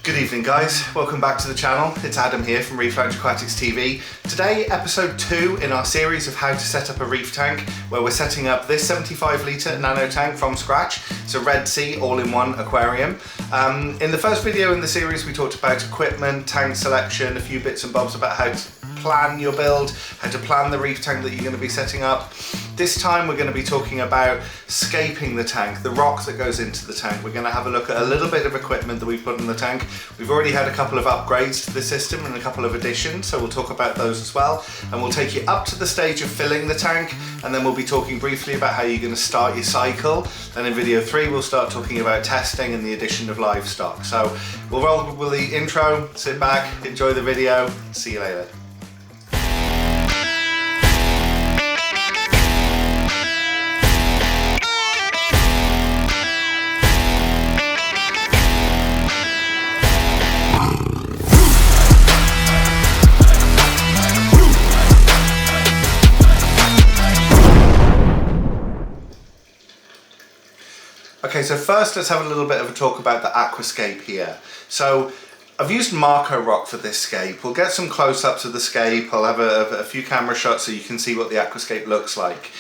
Good evening guys, welcome back to the channel. It's Adam here from Reef Tank Aquatics TV. Today, episode 2 in our series of how to set up a reef tank, where we're setting up this 75 litre nano tank from scratch. It's a Red Sea all-in-one aquarium. In the first video in the series we talked about equipment, tank selection, a few bits and bobs about how to plan your build, how to plan the reef tank that you're going to be setting up. This time we're going to be talking about scaping the tank, the rock that goes into the tank. We're going to have a look at a little bit of equipment that we've put in the tank. We've already had a couple of upgrades to the system and a couple of additions, so we'll talk about those as well. And we'll take you up to the stage of filling the tank, and then we'll be talking briefly about how you're going to start your cycle. And in video 3 we'll start talking about testing and the addition of livestock. So we'll roll with the intro, sit back, enjoy the video, see you later. Okay, so first let's have a little bit of a talk about the aquascape here. So I've used Marco Rock for this scape. We'll get some close-ups of the scape. I'll have a few camera shots so you can see what the aquascape looks like.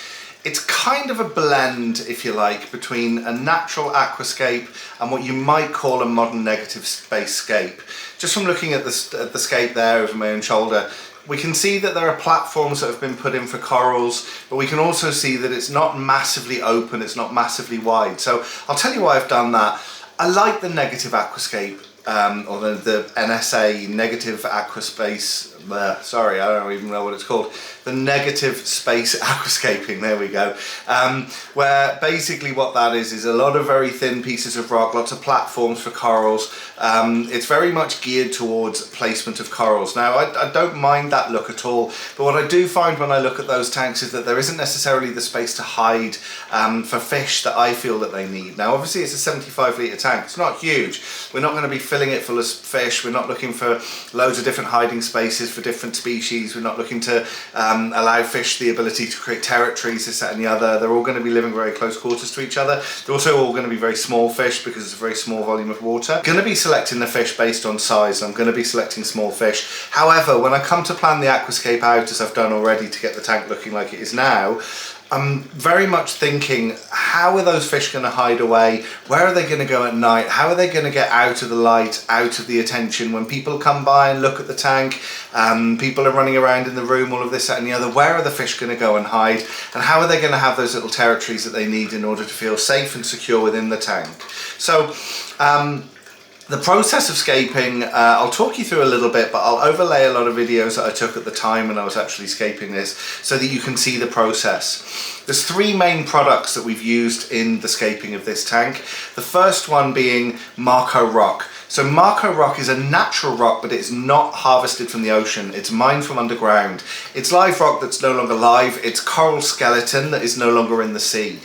It's kind of a blend, if you like, between a natural aquascape and what you might call a modern negative space scape. Just from looking at the scape there over my own shoulder, we can see that there are platforms that have been put in for corals, but we can also see that it's not massively open, it's not massively wide. So I'll tell you why I've done that. I like the negative aquascape, or the NSA, negative aquaspace, sorry, I don't even know what it's called. The negative space aquascaping, there we go. Where basically what that is a lot of very thin pieces of rock, lots of platforms for corals. It's very much geared towards placement of corals. Now, I don't mind that look at all, but what I do find when I look at those tanks is that there isn't necessarily the space to hide for fish that I feel that they need. Now, obviously it's a 75 litre tank, it's not huge. We're not going to be filling it full of fish, we're not looking for loads of different hiding spaces for different species, we're not looking to allow fish the ability to create territories, this, that and the other. They're all going to be living very close quarters to each other. They're also all going to be very small fish because it's a very small volume of water. I'm going to be selecting the fish based on size. I'm going to be selecting small fish. However, when I come to plan the aquascape out, as I've done already to get the tank looking like it is now, I'm very much thinking, how are those fish going to hide away? Where are they going to go at night? How are they going to get out of the light, out of the attention? When people come by and look at the tank, people are running around in the room, all of this, that and the other, where are the fish going to go and hide? And how are they going to have those little territories that they need in order to feel safe and secure within the tank? So, the process of scaping, I'll talk you through a little bit, but I'll overlay a lot of videos that I took at the time when I was actually scaping this so that you can see the process. There's 3 main products that we've used in the scaping of this tank. The first one being Marco Rock. So Marco Rock is a natural rock, but it's not harvested from the ocean. It's mined from underground. It's live rock that's no longer live. It's coral skeleton that is no longer in the sea.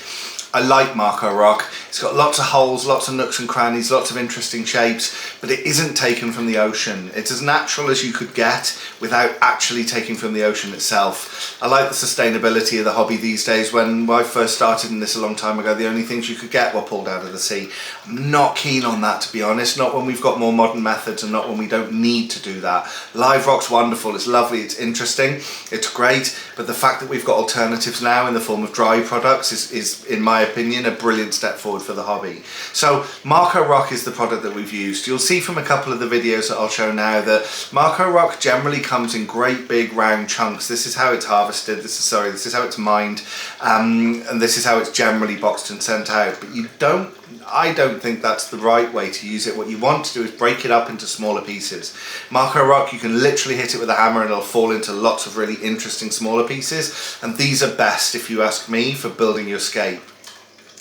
I like Marco Rock. It's got lots of holes, lots of nooks and crannies, lots of interesting shapes, but it isn't taken from the ocean. It's as natural as you could get without actually taking from the ocean itself. I like the sustainability of the hobby these days. When I first started in this a long time ago, the only things you could get were pulled out of the sea. I'm not keen on that, to be honest, not when we've got more modern methods and not when we don't need to do that. Live rock's wonderful, it's lovely, it's interesting, it's great, but the fact that we've got alternatives now in the form of dry products is in my opinion, a brilliant step forward for the hobby. So Marco Rock is the product that we've used. You'll see from a couple of the videos that I'll show now that Marco Rock generally comes in great big round chunks. This is how it's harvested, this is how it's mined, and this is how it's generally boxed and sent out. But I don't think that's the right way to use it. What you want to do is break it up into smaller pieces. Marco Rock, you can literally hit it with a hammer and it'll fall into lots of really interesting smaller pieces, and these are best, if you ask me, for building your scape.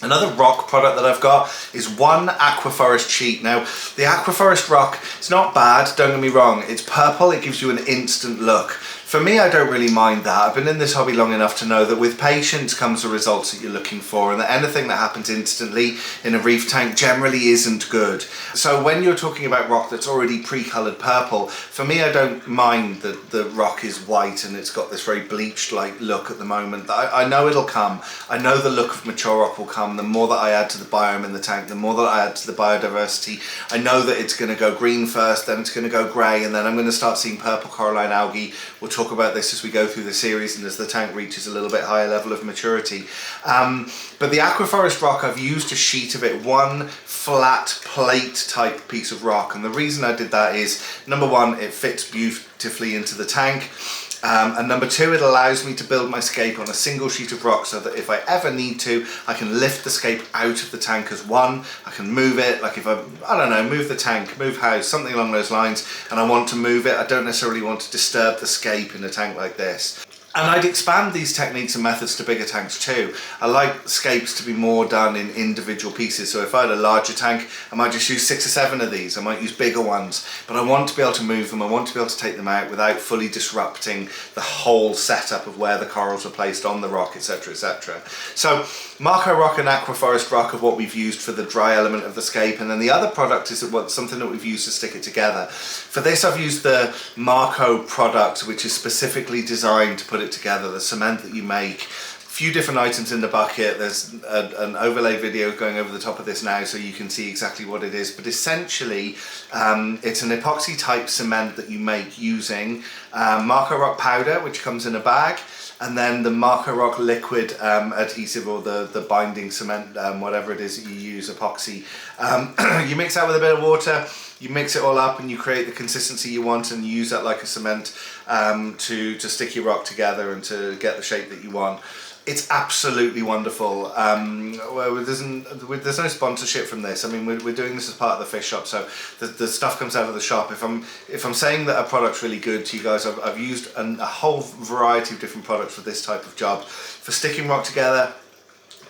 Another rock product that I've got is one Aquaforest sheet. Now, the Aquaforest rock, it's not bad, don't get me wrong. It's purple, it gives you an instant look. For me, I don't really mind that. I've been in this hobby long enough to know that with patience comes the results that you're looking for, and that anything that happens instantly in a reef tank generally isn't good. So when you're talking about rock that's already pre-coloured purple, for me, I don't mind that the rock is white and it's got this very bleached-like look at the moment. I know it'll come. I know the look of mature rock will come. The more that I add to the biome in the tank, the more that I add to the biodiversity. I know that it's going to go green first, then it's going to go grey, and then I'm going to start seeing purple coralline algae. We'll talk about this as we go through the series and as the tank reaches a little bit higher level of maturity. But the aquaforest rock, I've used a sheet of it, one flat plate type piece of rock, and the reason I did that is, number one, it fits beautifully into the tank. And number two, it allows me to build my scape on a single sheet of rock so that if I ever need to, I can lift the scape out of the tank as one. I can move it, like if I don't know, move the tank, move house, something along those lines, and I want to move it. I don't necessarily want to disturb the scape in a tank like this. And I'd expand these techniques and methods to bigger tanks too. I like scapes to be more done in individual pieces. So if I had a larger tank, I might just use 6 or 7 of these. I might use bigger ones, but I want to be able to move them. I want to be able to take them out without fully disrupting the whole setup of where the corals are placed on the rock, etc, etc. So Marco rock and aquaforest rock are what we've used for the dry element of the scape, and then the other product is something that we've used to stick it together. For this, I've used the Marco product, which is specifically designed to put it together, the cement that you make. A few different items in the bucket. There's an overlay video going over the top of this now so you can see exactly what it is, but essentially it's an epoxy type cement that you make using Marco rock powder, which comes in a bag, and then the Marco rock liquid adhesive, or the binding cement, whatever it is that you use, epoxy. You mix that with a bit of water, you mix it all up, and you create the consistency you want, and you use that like a cement to stick your rock together and to get the shape that you want. It's absolutely wonderful. There's no sponsorship from this. I mean, we're doing this as part of the fish shop, so the stuff comes out of the shop. If I'm saying that a product's really good to you guys, I've used a whole variety of different products for this type of job. For sticking rock together,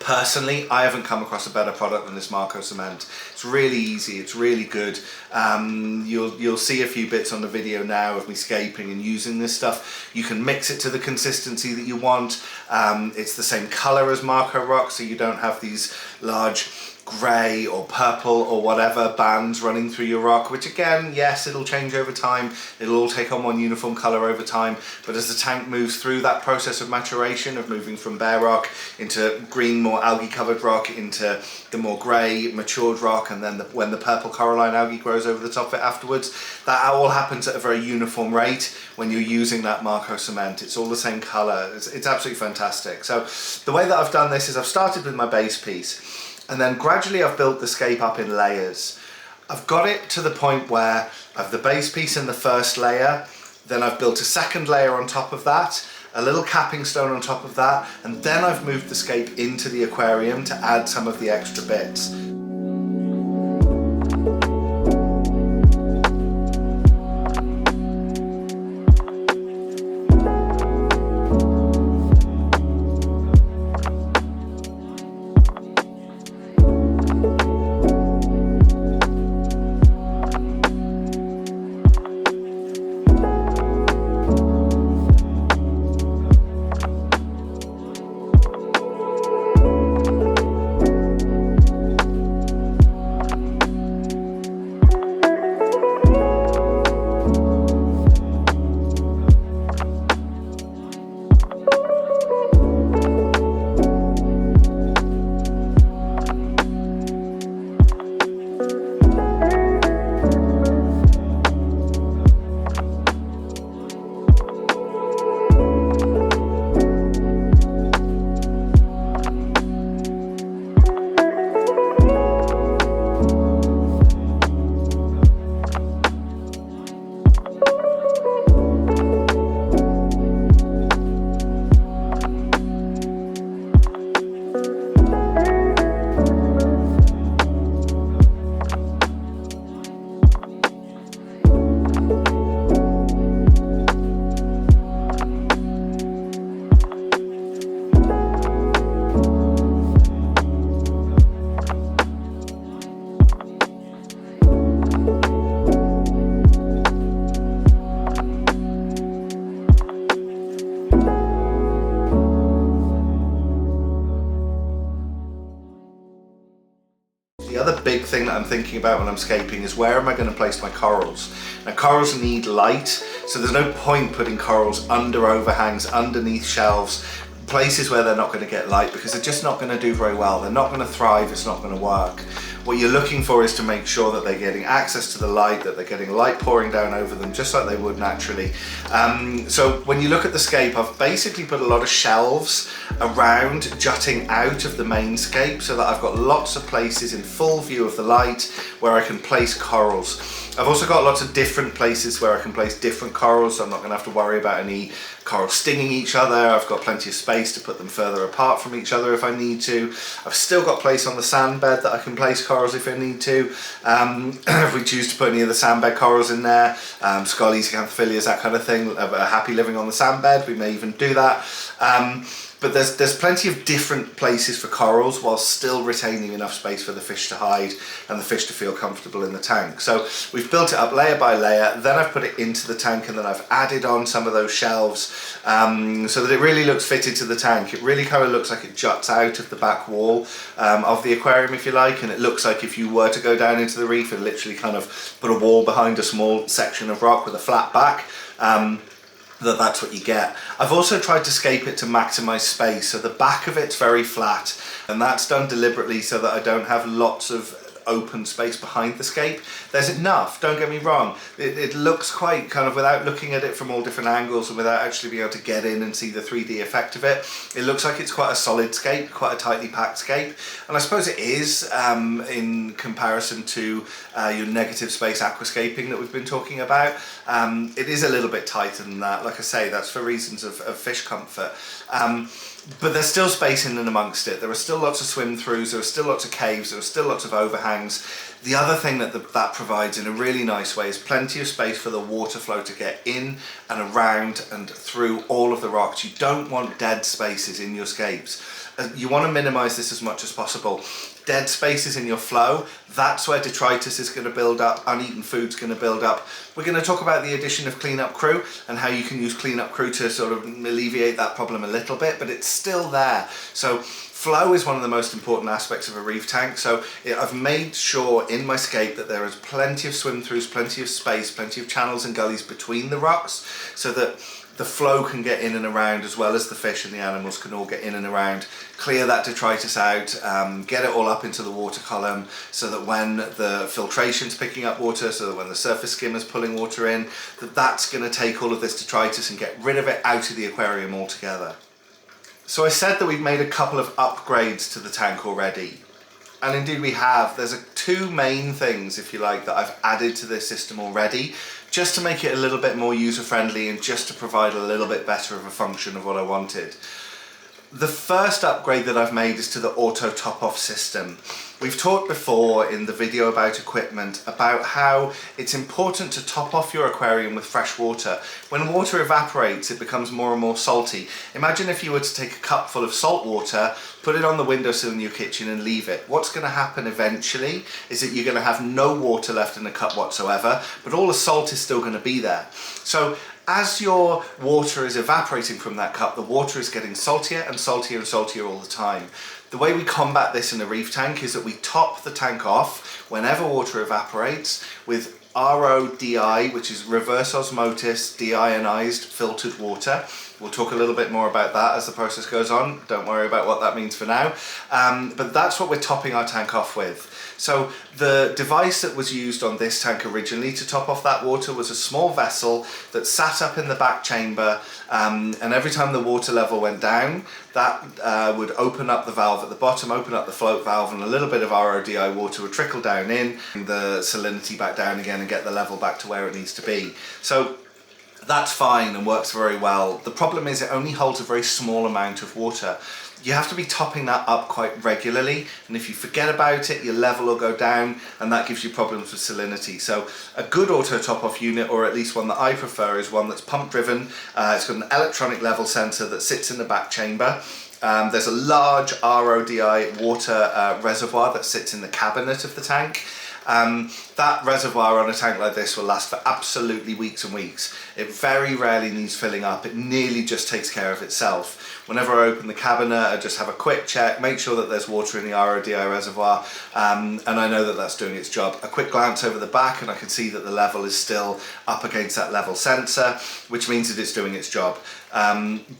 personally, I haven't come across a better product than this Marco cement. It's really easy, it's really good. You'll see a few bits on the video now of me scaping and using this stuff. You can mix it to the consistency that you want. It's the same color as Marco rock, so you don't have these large grey or purple or whatever bands running through your rock, which again, yes, it'll change over time. It'll all take on one uniform colour over time, but as the tank moves through that process of maturation, of moving from bare rock into green, more algae covered rock, into the more grey, matured rock, and then when the purple coralline algae grows over the top of it afterwards, that all happens at a very uniform rate when you're using that Marco cement. It's all the same colour. It's absolutely fantastic. So the way that I've done this is I've started with my base piece, and then gradually I've built the scape up in layers. I've got it to the point where I have the base piece in the first layer, then I've built a second layer on top of that, a little capping stone on top of that, and then I've moved the scape into the aquarium to add some of the extra bits. thing that I'm thinking about when I'm scaping is where am I going to place my corals? Now corals need light, so there's no point putting corals under overhangs, underneath shelves, places where they're not going to get light, because they're just not going to do very well. They're not going to thrive, it's not going to work. What you're looking for is to make sure that they're getting access to the light, that they're getting light pouring down over them just like they would naturally. So when you look at the scape, I've basically put a lot of shelves around, jutting out of the main scape, so that I've got lots of places in full view of the light where I can place corals. I've also got lots of different places where I can place different corals, so I'm not going to have to worry about any corals stinging each other. I've got plenty of space to put them further apart from each other if I need to. I've still got place on the sand bed that I can place corals if I need to. If we choose to put any of the sand bed corals in there, scollies, acanthophylias, that kind of thing, are happy living on the sand bed, we may even do that. But there's plenty of different places for corals while still retaining enough space for the fish to hide and the fish to feel comfortable in the tank. So we've built it up layer by layer, then I've put it into the tank, and then I've added on some of those shelves so that it really looks fitted to the tank. It really kind of looks like it juts out of the back wall of the aquarium, if you like, and it looks like if you were to go down into the reef and literally kind of put a wall behind a small section of rock with a flat back. That's what you get. I've also tried to scape it to maximise space, so the back of it's very flat, and that's done deliberately so that I don't have lots of open space behind the scape. There's enough, don't get me wrong. It looks quite kind of, without looking at it from all different angles and without actually being able to get in and see the 3D effect of it, it looks like it's quite a solid scape, quite a tightly packed scape. And I suppose it is in comparison to your negative space aquascaping that we've been talking about. It is a little bit tighter than that. Like I say, that's for reasons of fish comfort. But there's still space in and amongst it. There are still lots of swim throughs, there are still lots of caves, there are still lots of overhangs. The other thing that that provides in a really nice way is plenty of space for the water flow to get in and around and through all of the rocks. You don't want dead spaces in your scapes. You want to minimise this as much as possible. Dead spaces in your flow, that's where detritus is going to build up, uneaten food's going to build up. We're going to talk about the addition of cleanup crew and how you can use cleanup crew to sort of alleviate that problem a little bit, but it's still there. So flow is one of the most important aspects of a reef tank. So I've made sure in my scape that there is plenty of swim throughs, plenty of space, plenty of channels and gullies between the rocks, so that the flow can get in and around, as well as the fish and the animals can all get in and around, clear that detritus out, get it all up into the water column, so that when the filtration's picking up water, so that when the surface skimmer's pulling water in, that's going to take all of this detritus and get rid of it out of the aquarium altogether. So I said that we've made a couple of upgrades to the tank already. And indeed we have. There's two main things, if you like, that I've added to this system already, just to make it a little bit more user-friendly and just to provide a little bit better of a function of what I wanted. The first upgrade that I've made is to the auto top-off system. We've talked before in the video about equipment about how it's important to top off your aquarium with fresh water. When water evaporates, it becomes more and more salty. Imagine if you were to take a cup full of salt water, put it on the windowsill in your kitchen and leave it. What's going to happen eventually is that you're going to have no water left in the cup whatsoever, but all the salt is still going to be there. So as your water is evaporating from that cup, the water is getting saltier and saltier and saltier all the time. The way we combat this in a reef tank is that we top the tank off whenever water evaporates with RODI, which is reverse osmosis deionized filtered water. We'll talk a little bit more about that as the process goes on. Don't worry about what that means for now. But that's what we're topping our tank off with. So the device that was used on this tank originally to top off that water was a small vessel that sat up in the back chamber, and every time the water level went down, that would open up the valve at the bottom, open up the float valve, and a little bit of RODI water would trickle down in, the salinity back down again and get the level back to where it needs to be. So that's fine and works very well. The problem is it only holds a very small amount of water. You have to be topping that up quite regularly, and if you forget about it, your level will go down, and that gives you problems with salinity. So a good auto top-off unit, or at least one that I prefer, is one that's pump driven. It's got an electronic level sensor that sits in the back chamber. There's a large RODI water reservoir that sits in the cabinet of the tank. That reservoir on a tank like this will last for absolutely weeks and weeks. It very rarely needs filling up. It nearly just takes care of itself. Whenever I open the cabinet, I just have a quick check, make sure that there's water in the RODI reservoir, and I know that that's doing its job. A quick glance over the back and I can see that the level is still up against that level sensor, which means that it's doing its job.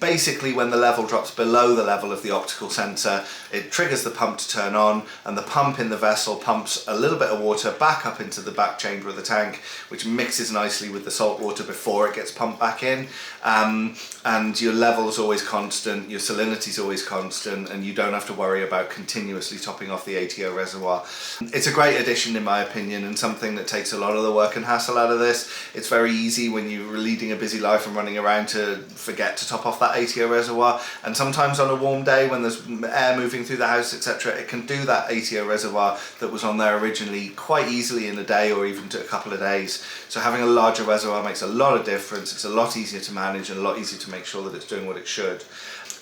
Basically, when the level drops below the level of the optical sensor, it triggers the pump to turn on, and the pump in the vessel pumps a little bit of water back up into the back chamber of the tank, which mixes nicely with the salt water before it gets pumped back in. And your level is always constant, your salinity is always constant, and you don't have to worry about continuously topping off the ATO reservoir. It's a great addition in my opinion, and something that takes a lot of the work and hassle out of this. It's very easy when you're leading a busy life and running around to forget to top off that ATO reservoir, and sometimes on a warm day when there's air moving through the house, etc., it can do that ATO reservoir that was on there originally quite easily in a day or even to a couple of days. So having a larger reservoir makes a lot of difference. It's a lot easier to manage and a lot easier to make sure that it's doing what it should.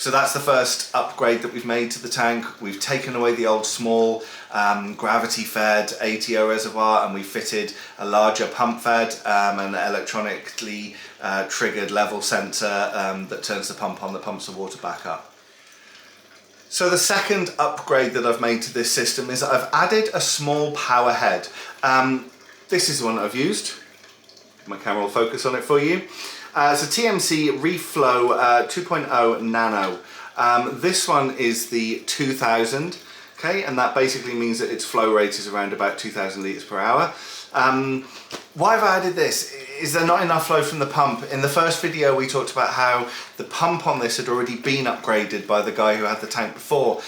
So that's the first upgrade that we've made to the tank. We've taken away the old small gravity-fed ATO reservoir, and we fitted a larger pump-fed and electronically triggered level sensor that turns the pump on, that pumps the water back up. So the second upgrade that I've made to this system is that I've added a small power head. This is the one that I've used. My camera will focus on it for you. It's a TMC Reef Flow 2.0 Nano. This one is the 2000, okay, and that basically means that its flow rate is around about 2000 litres per hour. Why have I added this? Is there not enough flow from the pump? In the first video we talked about how the pump on this had already been upgraded by the guy who had the tank before.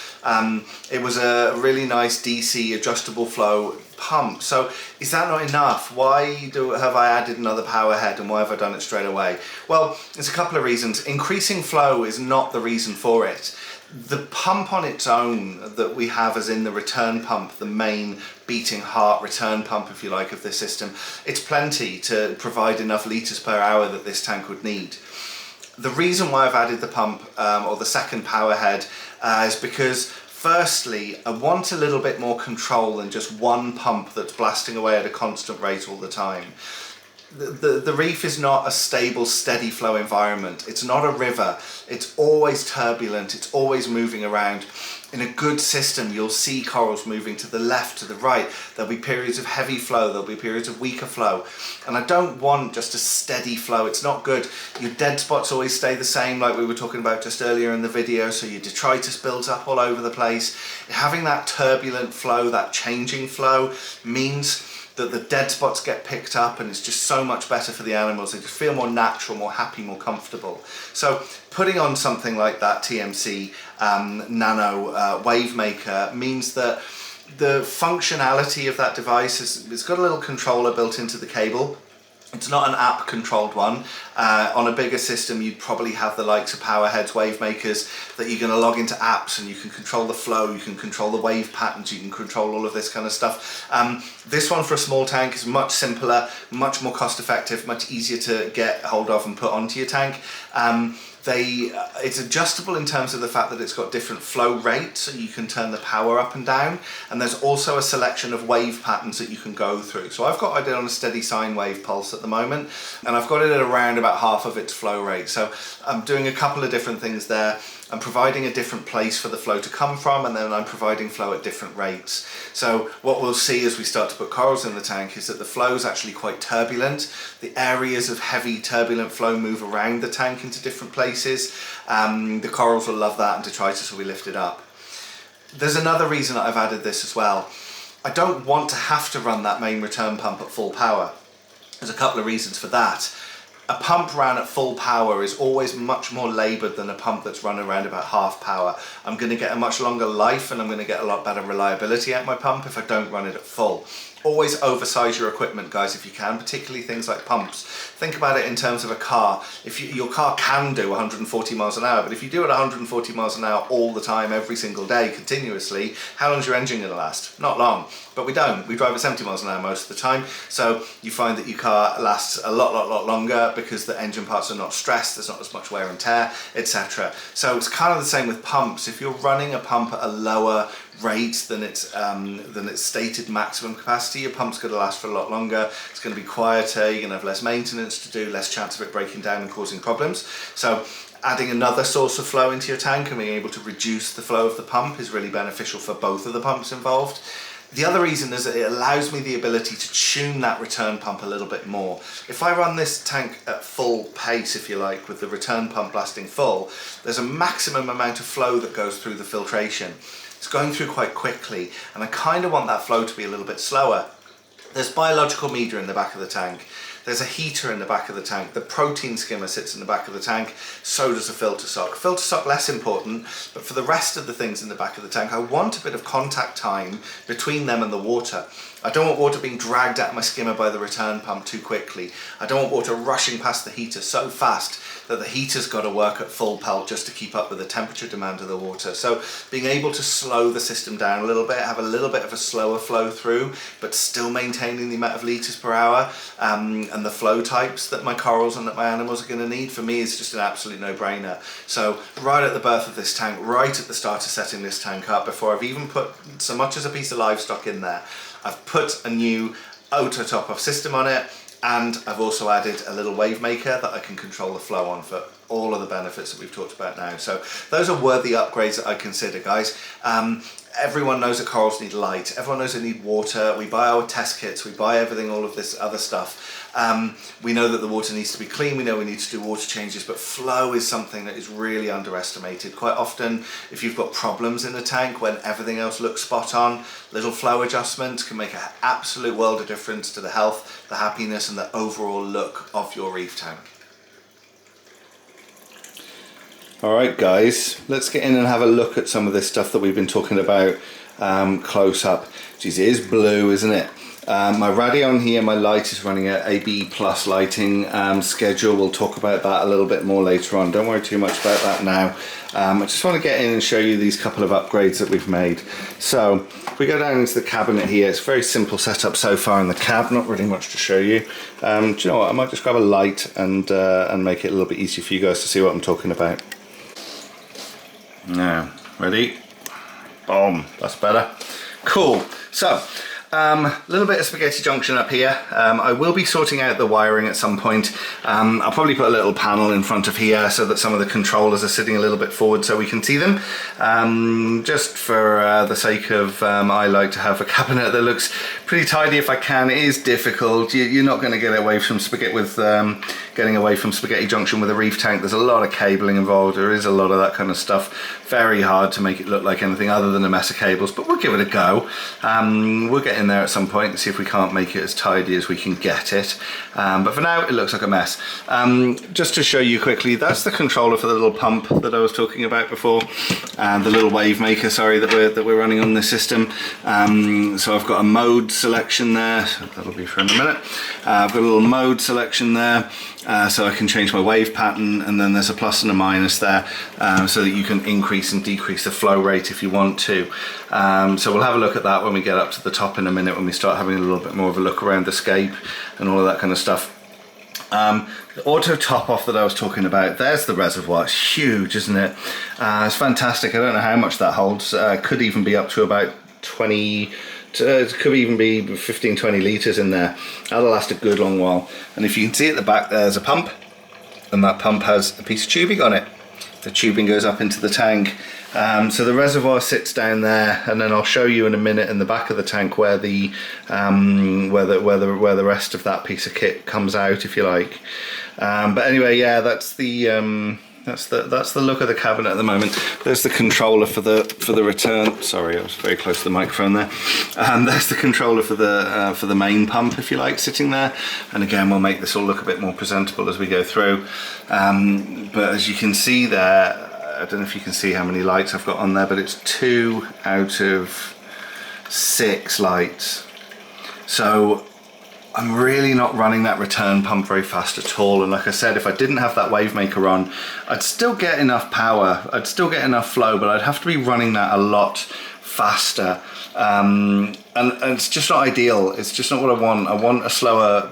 It was a really nice DC adjustable flow pump. So is that not enough? Why have I added another power head, and why have I done it straight away? Well, there's a couple of reasons. Increasing flow is not the reason for it. The pump on its own that we have, as in the return pump, the main beating heart return pump, if you like, of this system, it's plenty to provide enough litres per hour that this tank would need. The reason why I've added the pump, or the second power head, is because firstly, I want a little bit more control than just one pump that's blasting away at a constant rate all the time. The reef is not a stable, steady flow environment. It's not a river. It's always turbulent. It's always moving around. In a good system, you'll see corals moving to the left, to the right. There'll be periods of heavy flow. There'll be periods of weaker flow. And I don't want just a steady flow. It's not good. Your dead spots always stay the same, like we were talking about just earlier in the video. So your detritus builds up all over the place. Having that turbulent flow, that changing flow, means that the dead spots get picked up, and it's just so much better for the animals. They just feel more natural, more happy, more comfortable. So putting on something like that TMC Nano wave maker means that the functionality of that device it's got a little controller built into the cable. It's not an app controlled one. On a bigger system you'd probably have the likes of Powerheads, wave makers, that you're going to log into apps and you can control the flow, you can control the wave patterns, you can control all of this kind of stuff. This one for a small tank is much simpler, much more cost effective, much easier to get hold of and put onto your tank. It's adjustable in terms of the fact that it's got different flow rates, so you can turn the power up and down, and there's also a selection of wave patterns that you can go through. So I've got it on a steady sine wave pulse at the moment, and I've got it at around about half of its flow rate. So I'm doing a couple of different things there. I'm providing a different place for the flow to come from, and then I'm providing flow at different rates. So what we'll see as we start to put corals in the tank is that the flow is actually quite turbulent. The areas of heavy turbulent flow move around the tank into different places. The corals will love that, and detritus will be lifted up. There's another reason that I've added this as well. I don't want to have to run that main return pump at full power. There's a couple of reasons for that. A pump ran at full power is always much more laboured than a pump that's run around about half power. I'm going to get a much longer life, and I'm going to get a lot better reliability out my pump if I don't run it at full. Always oversize your equipment, guys, if you can, particularly things like pumps. Think about it in terms of a car. Your car can do 140 miles an hour, but if you do it 140 miles an hour all the time, every single day, continuously, how long is your engine going to last? Not long. But we don't. We drive at 70 miles an hour most of the time, so you find that your car lasts a lot longer because the engine parts are not stressed, there's not as much wear and tear, etc. So it's kind of the same with pumps. If you're running a pump at a lower rate than its stated maximum capacity, your pump's going to last for a lot longer. It's going to be quieter. You're going to have less maintenance to do, less chance of it breaking down and causing problems. So adding another source of flow into your tank and being able to reduce the flow of the pump is really beneficial for both of the pumps involved. The other reason is that it allows me the ability to tune that return pump a little bit more. If I run this tank at full pace, if you like, with the return pump blasting full, there's a maximum amount of flow that goes through the filtration. It's going through quite quickly, and I kind of want that flow to be a little bit slower. There's biological media in the back of the tank. There's a heater in the back of the tank. The protein skimmer sits in the back of the tank. So does a filter sock. Filter sock less important, but for the rest of the things in the back of the tank, I want a bit of contact time between them and the water. I don't want water being dragged out of my skimmer by the return pump too quickly. I don't want water rushing past the heater so fast that the heater's got to work at full pelt just to keep up with the temperature demand of the water. So being able to slow the system down a little bit, have a little bit of a slower flow through, but still maintaining the amount of litres per hour and the flow types that my corals and that my animals are going to need, for me is just an absolute no-brainer. So right at the birth of this tank, right at the start of setting this tank up, before I've even put so much as a piece of livestock in there, I've put a new auto top-off system on it, and I've also added a little wave maker that I can control the flow on for all of the benefits that we've talked about now. So those are worthy upgrades that I consider, guys. Everyone knows that corals need light. Everyone knows they need water. We buy our test kits. We buy everything, all of this other stuff. We know that the water needs to be clean. We know we need to do water changes, but flow is something that is really underestimated. Quite often, if you've got problems in the tank when everything else looks spot on, little flow adjustments can make an absolute world of difference to the health, the happiness, and the overall look of your reef tank. Alright guys, let's get in and have a look at some of this stuff that we've been talking about close up. Geez, it is blue, isn't it? My Radion here, my light is running at AB plus lighting schedule. We'll talk about that a little bit more later on. Don't worry too much about that now. I just want to get in and show you these couple of upgrades that we've made. So if we go down into the cabinet here, it's a very simple setup so far in the cab, not really much to show you. Do you know what, I might just grab a light and make it a little bit easier for you guys to see what I'm talking about. Now, ready? Boom, that's better. Cool. So, a little bit of spaghetti junction up here. I will be sorting out the wiring at some point. I'll probably put a little panel in front of here so that some of the controllers are sitting a little bit forward so we can see them. Just for the sake of, I like to have a cabinet that looks pretty tidy if I can. It is difficult. You're not going to get away from spaghetti with getting away from spaghetti junction with a reef tank. There's a lot of cabling involved. There is a lot of that kind of stuff. Very hard to make it look like anything other than a mess of cables, but we'll give it a go. We'll get in there at some point and see if we can't make it as tidy as we can get it. But for now, it looks like a mess. Just to show you quickly, that's the controller for the little pump that I was talking about before, the little wave maker, sorry, that we're running on the system. So I've got a mode selection there. So that'll be for in a minute. I've got a little mode selection there. So I can change my wave pattern, and then there's a plus and a minus there, so that you can increase and decrease the flow rate if you want to. So we'll have a look at that when we get up to the top in a minute, when we start having a little bit more of a look around the scape and all of that kind of stuff. The auto top off that I was talking about, there's the reservoir. It's huge, isn't it? It's fantastic. I don't know how much that holds. Could even be up to about 20, it could even be 15-20 litres in there. That'll last a good long while. And if you can see at the back, there's a pump, and that pump has a piece of tubing on it. The tubing goes up into the tank. So the reservoir sits down there, and then I'll show you in a minute in the back of the tank where the where the rest of that piece of kit comes out, if you like. But anyway, yeah, that's the look of the cabinet at the moment. There's the controller for the return. Sorry, I was very close to the microphone there. There's the controller for the main pump, if you like, sitting there. And again, we'll make this all look a bit more presentable as we go through. But as you can see there, I don't know if you can see how many lights I've got on there, but it's 2 out of 6 lights. So I'm really not running that return pump very fast at all, and like I said, if I didn't have that wave maker on, I'd still get enough power, I'd still get enough flow, but I'd have to be running that a lot faster, and it's just not ideal. It's just not what I want. I want a slower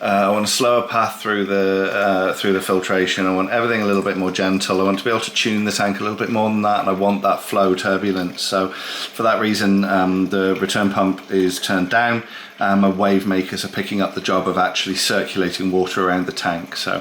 I want a slower path through the filtration. I want everything a little bit more gentle. I want to be able to tune the tank a little bit more than that, and I want that flow turbulence. So for that reason, the return pump is turned down. My wave makers are picking up the job of actually circulating water around the tank. So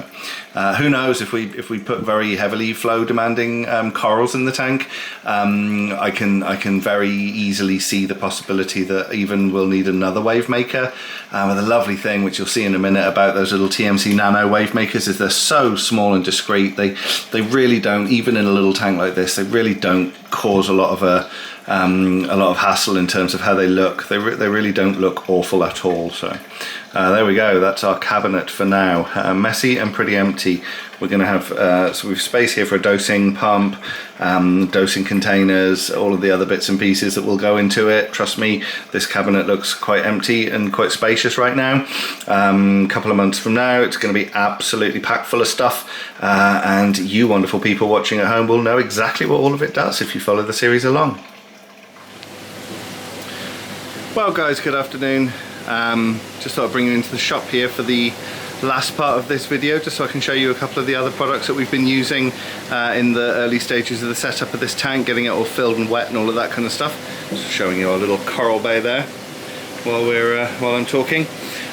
who knows, if we put very heavily flow demanding corals in the tank, I can very easily see the possibility that even we'll need another wave maker. The lovely thing, which you'll see in a minute, about those little TMC nano wave makers is they're so small and discreet. They really don't, even in a little tank like this, they really don't cause a lot of hassle in terms of how they look. They really don't look awful at all. So there we go, that's our cabinet for now. Messy and pretty empty. We're going to have so we've space here for a dosing pump, dosing containers, all of the other bits and pieces that will go into it. Trust me, this cabinet looks quite empty and quite spacious right now. A couple of months from now, it's going to be absolutely packed full of stuff, and you wonderful people watching at home will know exactly what all of it does if you follow the series along. Well guys, good afternoon. Just thought I'd bring you into the shop here for the last part of this video, just so I can show you a couple of the other products that we've been using in the early stages of the setup of this tank, getting it all filled and wet and all of that kind of stuff. Just showing you our little coral bay there while I'm talking.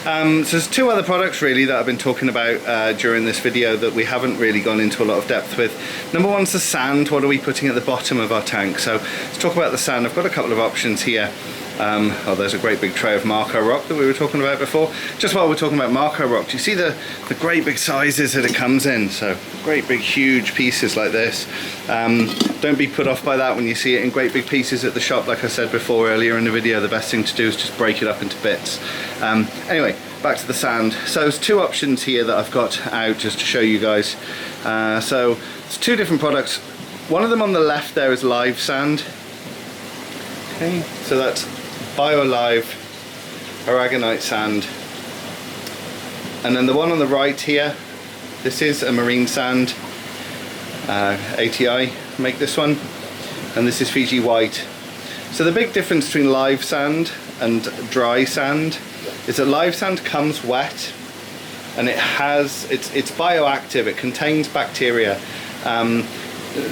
So there's two other products really that I've been talking about during this video that we haven't really gone into a lot of depth with. Number one's the sand. What are we putting at the bottom of our tank? So let's talk about the sand. I've got a couple of options here. Oh, there's a great big tray of Marco rock that we were talking about before. Just while we're talking about Marco rock, do you see the great big sizes that it comes in? So great big huge pieces like this. Don't be put off by that when you see it in great big pieces at the shop. Like I said before earlier in the video, the best thing to do is just break it up into bits. Anyway, back to the sand. So there's two options here that I've got out just to show you guys. So it's two different products. One of them on the left there is live sand. Okay, so that's BioLive aragonite sand, and then the one on the right here, this is a marine sand. ATI make this one, and this is Fiji white. So the big difference between live sand and dry sand is that live sand comes wet, and it's bioactive. It contains bacteria.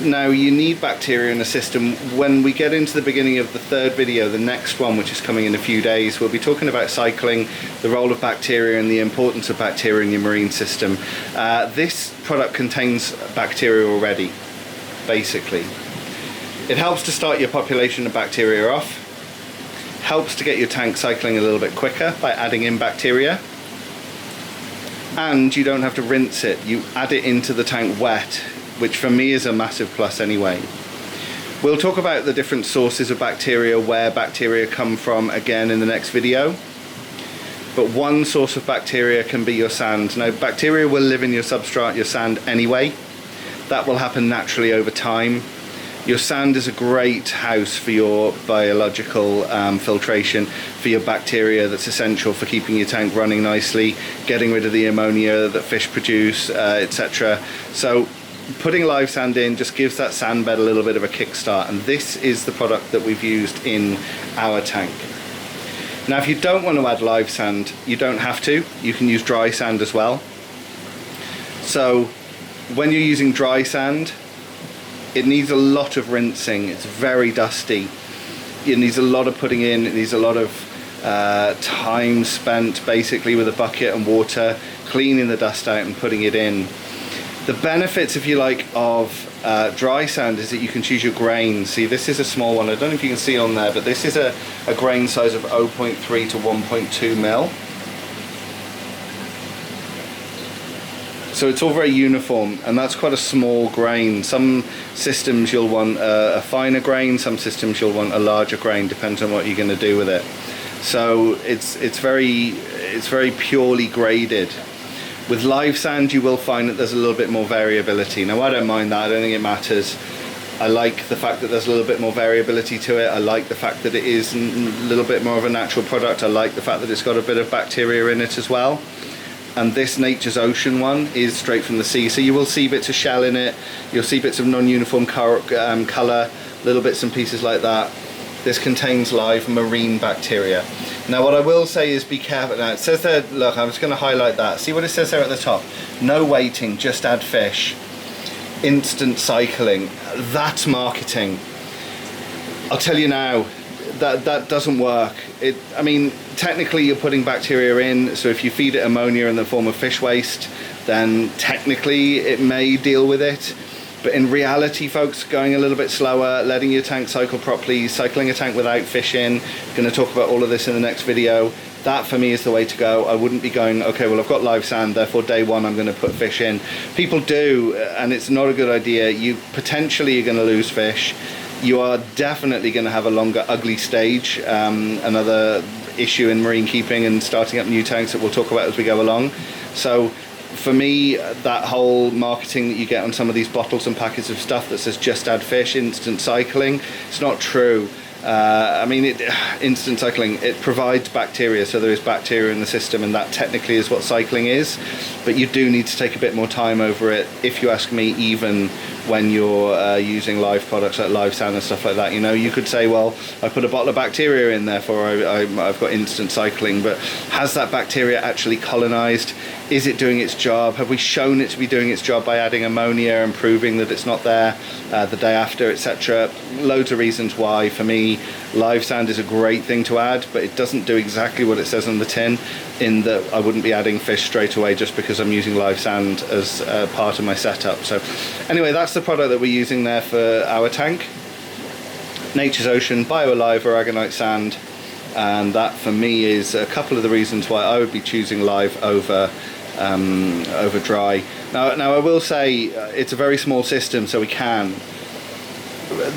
Now you need bacteria in the system. When we get into the beginning of the third video, the next one, which is coming in a few days, we'll be talking about cycling, the role of bacteria and the importance of bacteria in your marine system. This product contains bacteria already, basically. It helps to start your population of bacteria off, helps to get your tank cycling a little bit quicker by adding in bacteria, and you don't have to rinse it. You add it into the tank wet, which for me is a massive plus anyway. We'll talk about the different sources of bacteria, where bacteria come from again in the next video. But one source of bacteria can be your sand. Now bacteria will live in your substrate, your sand anyway. That will happen naturally over time. Your sand is a great house for your biological filtration, for your bacteria that's essential for keeping your tank running nicely, getting rid of the ammonia that fish produce, etc. So putting live sand in just gives that sand bed a little bit of a kickstart, and this is the product that we've used in our tank. Now if you don't want to add live sand, you don't have to. You can use dry sand as well. So when you're using dry sand, it needs a lot of rinsing. It's very dusty. It needs a lot of putting in. It needs a lot of time spent basically with a bucket and water, cleaning the dust out and putting it in. The benefits, if you like, of dry sand is that you can choose your grain. See, this is a small one. I don't know if you can see on there, but this is a grain size of 0.3 to 1.2 mil. So it's all very uniform, and that's quite a small grain. Some systems you'll want a finer grain, some systems you'll want a larger grain, depends on what you're going to do with it. So it's very purely graded. With live sand you will find that there's a little bit more variability. Now I don't mind that, I don't think it matters. I like the fact that there's a little bit more variability to it. I like the fact that it is a little bit more of a natural product. I like the fact that it's got a bit of bacteria in it as well. And this Nature's Ocean one is straight from the sea, so you will see bits of shell in it, you'll see bits of non-uniform colour, little bits and pieces like that. This contains live marine bacteria. Now what I will say is be careful. Now it says there, look, I'm just going to highlight that. See what it says there at the top? No waiting, just add fish. Instant cycling. That's marketing. I'll tell you now, that doesn't work. I mean, technically you're putting bacteria in, so if you feed it ammonia in the form of fish waste, then technically it may deal with it. But in reality, folks, going a little bit slower, letting your tank cycle properly, cycling a tank without fish in, going to talk about all of this in the next video. That for me is the way to go. I wouldn't be going, okay, well I've got live sand, therefore day one I'm going to put fish in. People do, and it's not a good idea. You potentially are going to lose fish. You are definitely going to have a longer ugly stage, another issue in marine keeping and starting up new tanks that we'll talk about as we go along. So for me, that whole marketing that you get on some of these bottles and packets of stuff that says just add fish, instant cycling, it's not true. I mean, instant cycling, it provides bacteria, so there is bacteria in the system, and that technically is what cycling is. But you do need to take a bit more time over it, if you ask me, even when you're using live products like live sand and stuff like that. You know, you could say, well, I put a bottle of bacteria in, therefore I've got instant cycling, but has that bacteria actually colonized? Is it doing its job? Have we shown it to be doing its job by adding ammonia and proving that it's not there the day after, etc.? Loads of reasons why. For me, live sand is a great thing to add, but it doesn't do exactly what it says on the tin, in that I wouldn't be adding fish straight away just because I'm using live sand as part of my setup. So anyway, that's the product that we're using there for our tank. Nature's Ocean BioAlive Aragonite sand, and that for me is a couple of the reasons why I would be choosing live over dry. Now I will say it's a very small system, so we can.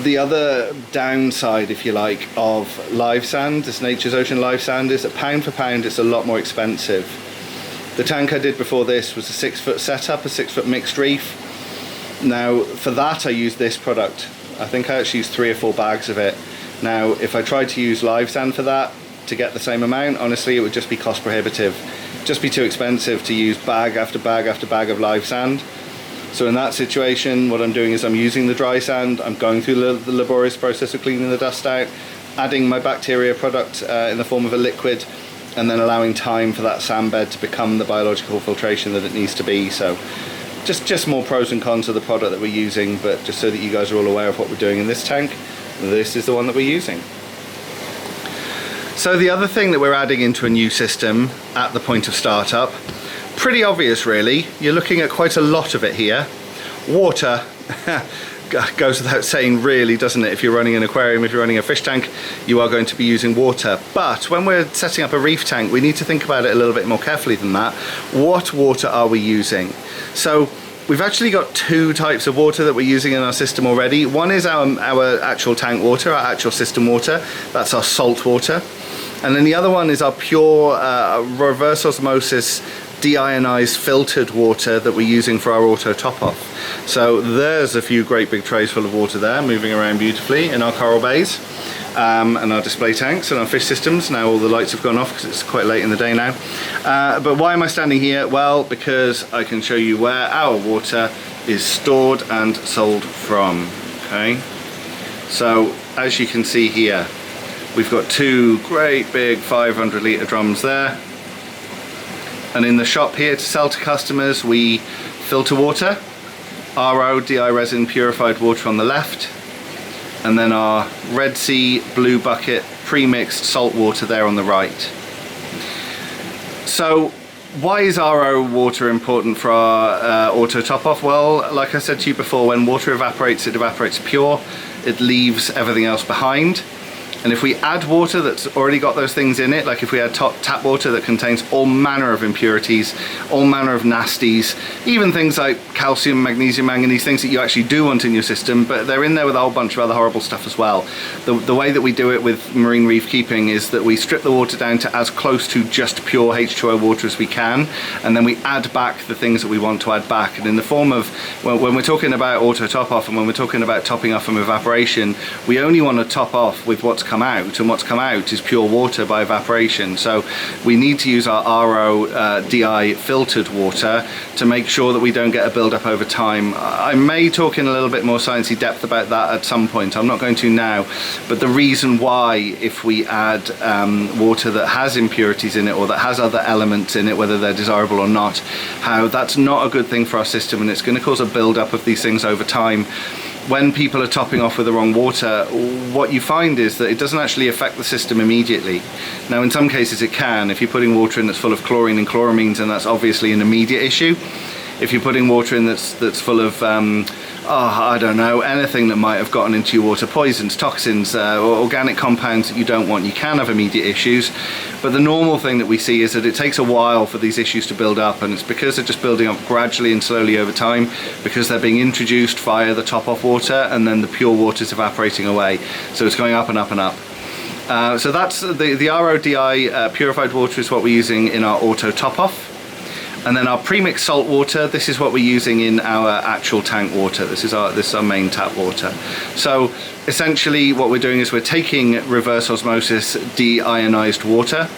The other downside, if you like, of live sand, this Nature's Ocean live sand, is that pound for pound it's a lot more expensive. The tank I did before this was a 6-foot setup, a 6-foot mixed reef. Now for that I used this product. I think I actually used 3 or 4 bags of it. Now if I tried to use live sand for that to get the same amount, honestly it would just be cost prohibitive. Just be too expensive to use bag after bag after bag of live sand. So in that situation, what I'm doing is I'm using the dry sand, I'm going through the laborious process of cleaning the dust out, adding my bacteria product in the form of a liquid, and then allowing time for that sand bed to become the biological filtration that it needs to be. So just more pros and cons of the product that we're using, but just so that you guys are all aware of what we're doing in this tank, this is the one that we're using. So the other thing that we're adding into a new system at the point of startup, pretty obvious really, you're looking at quite a lot of it here. Water goes without saying really, doesn't it? If you're running an aquarium, if you're running a fish tank, you are going to be using water. But when we're setting up a reef tank, we need to think about it a little bit more carefully than that. What water are we using? So we've actually got 2 types of water that we're using in our system already. One is our actual tank water, our actual system water. That's our salt water. And then the other one is our pure reverse osmosis deionized filtered water that we're using for our auto top off. So there's a few great big trays full of water there moving around beautifully in our coral bays and our display tanks and our fish systems. Now all the lights have gone off because it's quite late in the day now. But why am I standing here? Well, because I can show you where our water is stored and sold from. Okay, so as you can see here, we've got 2 great big 500 litre drums there. And in the shop here to sell to customers, we filter water, RO, DI resin purified water on the left, and then our Red Sea Blue Bucket pre-mixed salt water there on the right. So why is RO water important for our auto top off? Well, like I said to you before, when water evaporates, it evaporates pure, it leaves everything else behind. And if we add water that's already got those things in it, like if we add tap water that contains all manner of impurities, all manner of nasties, even things like calcium, magnesium, manganese, things that you actually do want in your system, but they're in there with a whole bunch of other horrible stuff as well. The way that we do it with marine reef keeping is that we strip the water down to as close to just pure H2O water as we can, and then we add back the things that we want to add back. And in the form of, when we're talking about auto top off and when we're talking about topping off from evaporation, we only want to top off with what's come out, and what's come out is pure water by evaporation. So we need to use our RO DI filtered water to make sure that we don't get a build-up over time. I may talk in a little bit more sciencey depth about that at some point. I'm not going to now, but the reason why, if we add water that has impurities in it or that has other elements in it, whether they're desirable or not, how that's not a good thing for our system, and it's going to cause a build-up of these things over time. When people are topping off with the wrong water, what you find is that it doesn't actually affect the system immediately. Now, in some cases it can. If you're putting water in that's full of chlorine and chloramines, then that's obviously an immediate issue. If you're putting water in that's full of I don't know, anything that might have gotten into your water, poisons, toxins, or organic compounds that you don't want, you can have immediate issues. But the normal thing that we see is that it takes a while for these issues to build up, and it's because they're just building up gradually and slowly over time, because they're being introduced via the top-off water, and then the pure water is evaporating away. So it's going up and up and up. So that's the RODI purified water is what we're using in our auto top-off. And then our premixed salt water, this is what we're using in our actual tank water. This is our main tap water. So essentially what we're doing is we're taking reverse osmosis deionized water,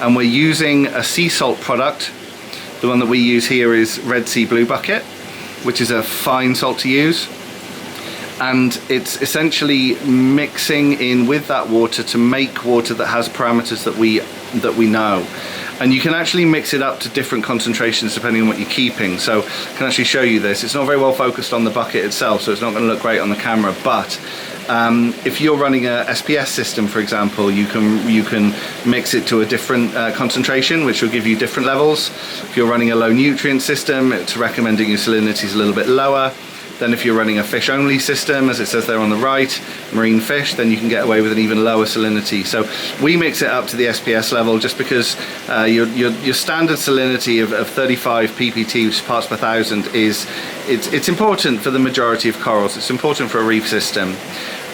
and we're using a sea salt product. The one that we use here is Red Sea Blue Bucket, which is a fine salt to use. And it's essentially mixing in with that water to make water that has parameters that we know. And you can actually mix it up to different concentrations depending on what you're keeping. So I can actually show you this. It's not very well focused on the bucket itself, so it's not going to look great on the camera, but if you're running a SPS system, for example, you can mix it to a different concentration, which will give you different levels. If you're running a low nutrient system, it's recommending your salinity is a little bit lower. Then if you're running a fish only system, as it says there on the right, marine fish, then you can get away with an even lower salinity. So we mix it up to the SPS level just because your standard salinity of 35 ppt parts per thousand it's important for the majority of corals. It's important for a reef system.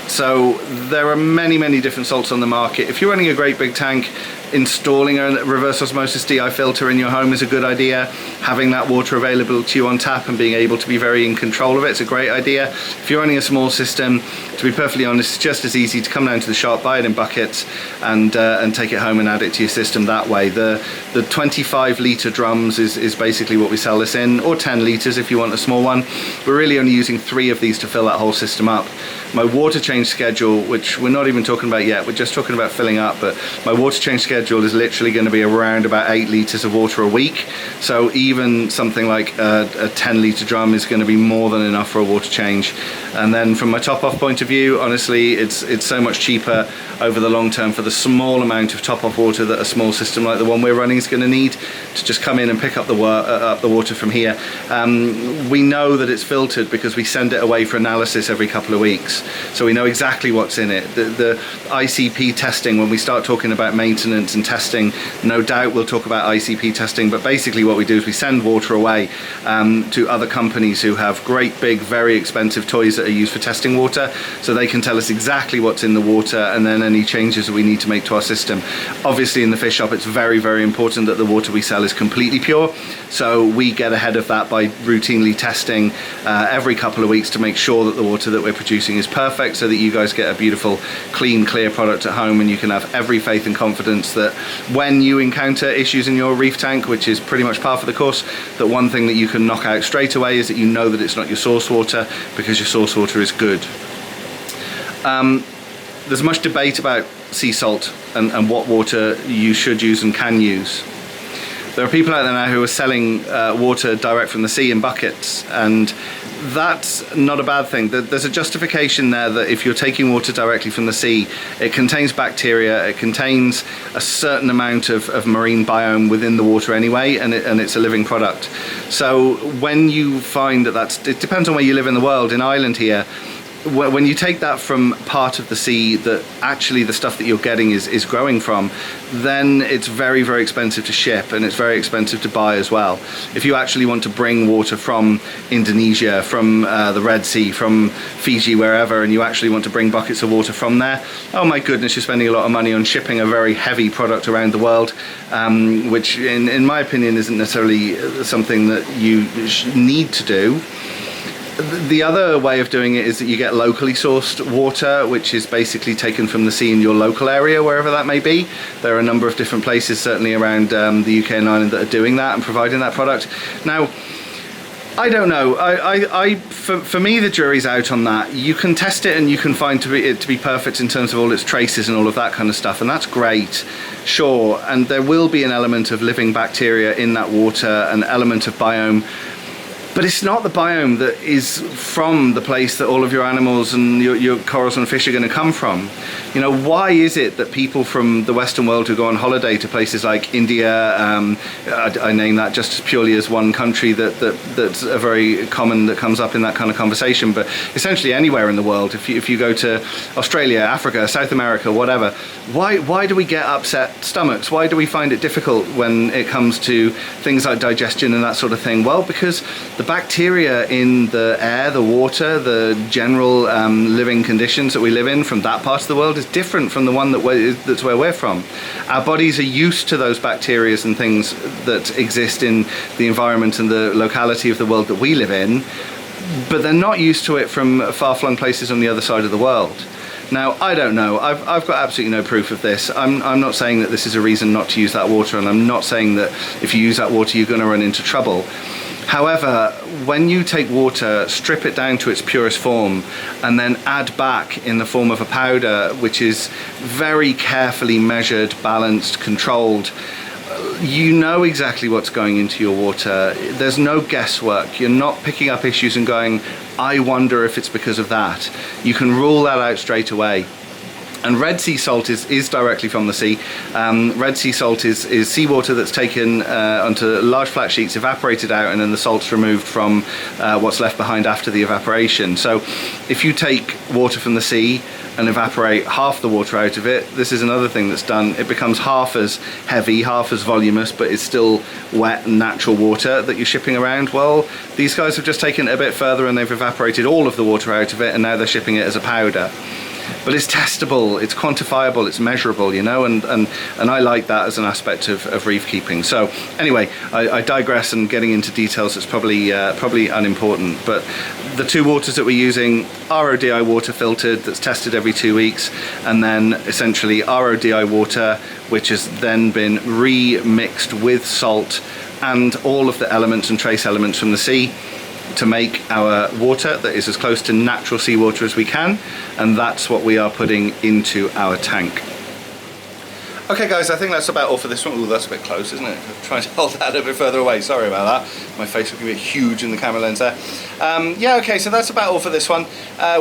So there are many different salts on the market. If you're running a great big tank, installing a reverse osmosis DI filter in your home is a good idea. Having that water available to you on tap and being able to be very in control of it is a great idea. If you're running a small system, to be perfectly honest, it's just as easy to come down to the shop, buy it in buckets, and take it home and add it to your system that way. The 25 litre drums is basically what we sell this in, or 10 litres if you want a small one. We're really only using 3 of these to fill that whole system up. My water change schedule, which we're not even talking about yet, we're just talking about filling up, but my water change schedule is literally going to be around about 8 litres of water a week. So even something like a 10 litre drum is going to be more than enough for a water change. And then from my top-off point of view, honestly, it's so much cheaper over the long term for the small amount of top-off water that a small system like the one we're running is going to need to just come in and pick up the water from here. We know that it's filtered because we send it away for analysis every couple of weeks. So we know exactly what's in it. The ICP testing, when we start talking about maintenance and testing, no doubt we'll talk about ICP testing, but basically what we do is we send water away to other companies who have great big, very expensive toys that are used for testing water, so they can tell us exactly what's in the water and then any changes that we need to make to our system. Obviously in the fish shop it's very important that the water we sell is completely pure, so we get ahead of that by routinely testing every couple of weeks to make sure that the water that we're producing is perfect, so that you guys get a beautiful, clean, clear product at home, and you can have every faith and confidence that when you encounter issues in your reef tank, which is pretty much par for the course, that one thing that you can knock out straight away is that you know that it's not your source water, because your source water is good. There's much debate about sea salt and what water you should use and can use. There are people out there now who are selling water direct from the sea in buckets, and that's not a bad thing. There's a justification there that if you're taking water directly from the sea, it contains bacteria, it contains a certain amount of marine biome within the water anyway, and it's a living product. So when you find that it depends on where you live in the world. In Ireland here, when you take that from part of the sea that actually the stuff that you're getting is growing from, then it's very expensive to ship, and it's very expensive to buy as well. If you actually want to bring water from Indonesia, from the Red Sea, from Fiji, wherever, and you actually want to bring buckets of water from there, oh my goodness, you're spending a lot of money on shipping a very heavy product around the world, which in my opinion isn't necessarily something that you need to do. The other way of doing it is that you get locally sourced water, which is basically taken from the sea in your local area, wherever that may be. There are a number of different places, certainly around the UK and Ireland, that are doing that and providing that product. Now, I don't know. For me, the jury's out on that. You can test it and you can find it to be perfect in terms of all its traces and all of that kind of stuff, and that's great, sure. And there will be an element of living bacteria in that water, an element of biome. But it's not the biome that is from the place that all of your animals and your corals and fish are going to come from. You know, why is it that people from the Western world who go on holiday to places like India, I name that just purely as one country that's a very common, that comes up in that kind of conversation, but essentially anywhere in the world, if you go to Australia, Africa, South America, whatever, why do we get upset stomachs? Why do we find it difficult when it comes to things like digestion and that sort of thing? Well, because the bacteria in the air, the water, the general living conditions that we live in from that part of the world is different from the one that's where we're from. Our bodies are used to those bacteria and things that exist in the environment and the locality of the world that we live in, but they're not used to it from far-flung places on the other side of the world. Now, I don't know. I've got absolutely no proof of this. I'm not saying that this is a reason not to use that water, and I'm not saying that if you use that water you're going to run into trouble. However, when you take water, strip it down to its purest form, and then add back in the form of a powder, which is very carefully measured, balanced, controlled, you know exactly what's going into your water. There's no guesswork. You're not picking up issues and going, I wonder if it's because of that. You can rule that out straight away. And Red Sea salt is directly from the sea. Red Sea salt is seawater that's taken onto large flat sheets, evaporated out, and then the salt's removed from what's left behind after the evaporation. So if you take water from the sea and evaporate half the water out of it, this is another thing that's done. It becomes half as heavy, half as voluminous, but it's still wet and natural water that you're shipping around. Well, these guys have just taken it a bit further and they've evaporated all of the water out of it, and now they're shipping it as a powder. But it's testable, it's quantifiable, it's measurable, you know, and I like that as an aspect of reef keeping. So anyway, I digress, and getting into details is probably unimportant. But the two waters that we're using, RODI water filtered that's tested every 2 weeks, and then essentially RODI water which has then been remixed with salt and all of the elements and trace elements from the sea to make our water that is as close to natural seawater as we can, and that's what we are putting into our tank. Okay guys, I think that's about all for this one. Ooh, that's a bit close, isn't it? I'm trying to hold that a bit further away, sorry about that. My face looking a bit huge in the camera lens there. Yeah, okay, so that's about all for this one.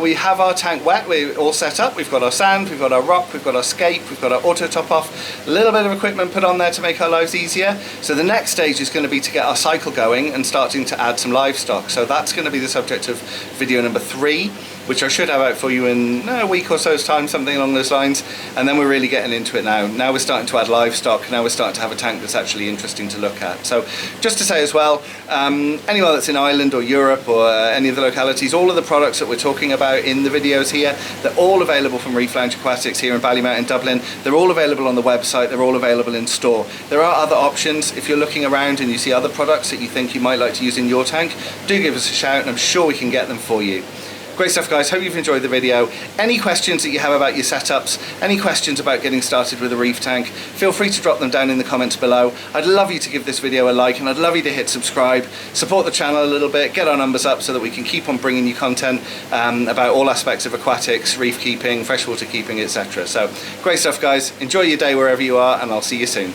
We have our tank wet, we're all set up. We've got our sand, we've got our rock, we've got our scape, we've got our auto top off, a little bit of equipment put on there to make our lives easier. So the next stage is going to be to get our cycle going and starting to add some livestock. So that's going to be the subject of video number 3, which I should have out for you in a week or so's time, something along those lines. And then we're really getting into it now. Now we're starting to add livestock, now we're starting to have a tank that's actually interesting to look at. So just to say as well, anyone that's in Ireland or Europe or any of the localities, all of the products that we're talking about in the videos here, they're all available from Reef Lounge Aquatics here in Ballymount in Dublin. They're all available on the website, they're all available in store. There are other options. If you're looking around and you see other products that you think you might like to use in your tank, do give us a shout and I'm sure we can get them for you. Great stuff guys, hope you've enjoyed the video. Any questions that you have about your setups, any questions about getting started with a reef tank, feel free to drop them down in the comments below. I'd love you to give this video a like and I'd love you to hit subscribe, support the channel a little bit, get our numbers up so that we can keep on bringing you content about all aspects of aquatics, reef keeping, freshwater keeping, etc. So great stuff guys, enjoy your day wherever you are and I'll see you soon.